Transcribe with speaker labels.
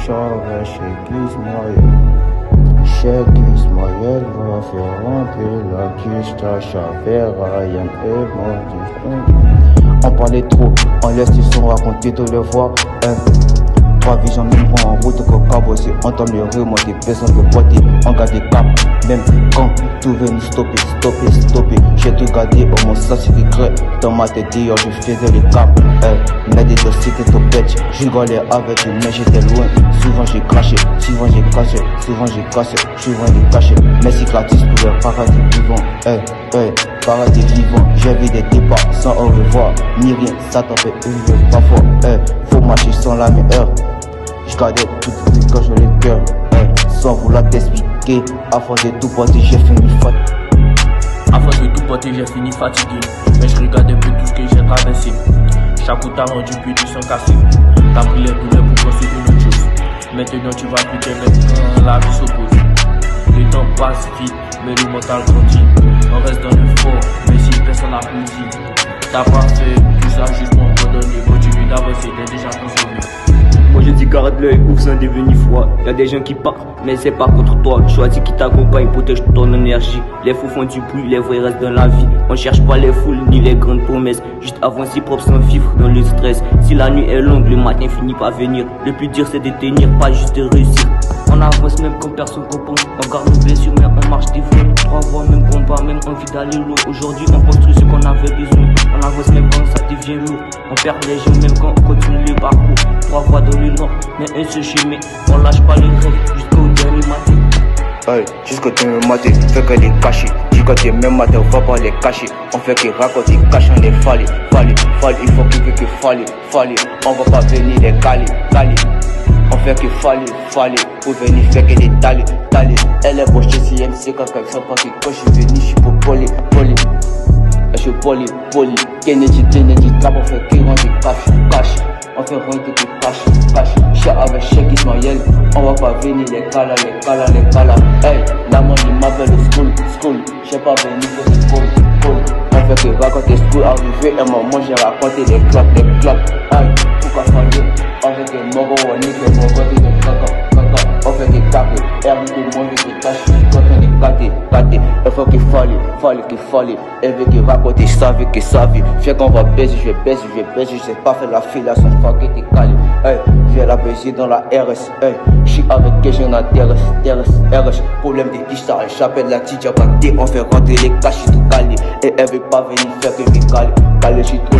Speaker 1: chauve chez Ismaël. Chez Ismaël va faire rentrer la quiche, Chacha, Ryan et Mordi. On parlait trop, on laisse les sons raconter toutes les fois. Trois visions même en route comme cabossé. On tombe les remonter, personne veut boiter. On garde les caps, même quand tout veut nous stopper. J'ai tout gardé au moins ça c'est secret. Dans ma tête d'ailleurs je faisais les caps. Mais des dossiers étaient au pitch. Je rigolais avec eux mais j'étais loin. Souvent j'ai craché, souvent j'ai cassé, souvent j'ai cassé, souvent j'ai caché. Mais si gratis pour le paradis vivant. Paradis vivant. J'ai vu des départs sans au revoir. Ni rien, ça t'en fait une parfois. Faut marcher sans la meilleure. Je gardais tout quand je le cœur, sans vouloir t'expliquer. À force de tout porter, j'ai fini fatigué.
Speaker 2: À force de tout porter, j'ai fini fatigué. Mais je regarde un peu tout ce que j'ai traversé. Chaque coup t'as rendu plus de 100 cassés. T'as pris les douleurs pour construire une autre chose. Maintenant tu vas plus t'aimer quand la vie s'oppose. Le temps passe vite, mais le mental grandit. On reste dans le fort, mais si personne n'a plus dit. T'as pas fait tout ça juste pour abandonner. Continue d'avancer, t'es déjà consommé.
Speaker 3: Moi je dis garde l'œil, ouvre sans devenir froid. Y'a des gens qui partent, mais c'est pas contre toi. Choisis qui t'accompagne, protège ton énergie. Les fous font du bruit, les vrais restent dans la vie. On cherche pas les foules ni les grandes promesses. Juste avancer propre sans vivre dans le stress. Si la nuit est longue, le matin finit par venir. Le plus dur c'est de tenir, pas juste de réussir. On avance même quand personne comprend. On garde nos blessures mais on marche des fois. Trois voix, même combat, même envie d'aller loin. Aujourd'hui on construit ce qu'on avait besoin. On avance même quand ça devient lourd. On perd les gens même quand on continue le parcours. Trois voix dans le nord, mais un seul chemin. On lâche pas les rêves jusqu'au dernier matin.
Speaker 1: Jusqu'au dernier matin, fait que les cacher. Jusqu'au dernier matin, on va pas les cacher. On fait que raconter, cachant les falles. Il faut que falle. On va pas venir les caler. On fait que falle, pour venir faire que des talés. Elle est brochée si MC quand elle sent pas que quand je suis venu, je suis pour poli. Je suis poli. Kennedy, trap, on fait que rentrer cash. On fait rentrer que cash. Chez avec Cheikh Ismaël, on va pas venir les cala. La money m'appelle le school. J'ai pas venu pour ce school. On fait que raconter school, arrivé un moment j'ai raconté les claps. Pourquoi faire avec les mogos, on nique les mogos de caca. On fait des tapés, RD, moi avec des tâches, quand on est gâté. Il faut qu'il falle, elle veut qu'il raconte, savait que savait. Fait qu'on va baiser, je baise, j'ai pas fait la file à son fuck et t'es calé. Je vais la baiser dans la RS, j'suis avec quelqu'un dans la RS. Problème des guichares, j'appelle la petite, on fait rentrer les caches tout calé. Et elle veut pas venir faire que calé, j'suis trop.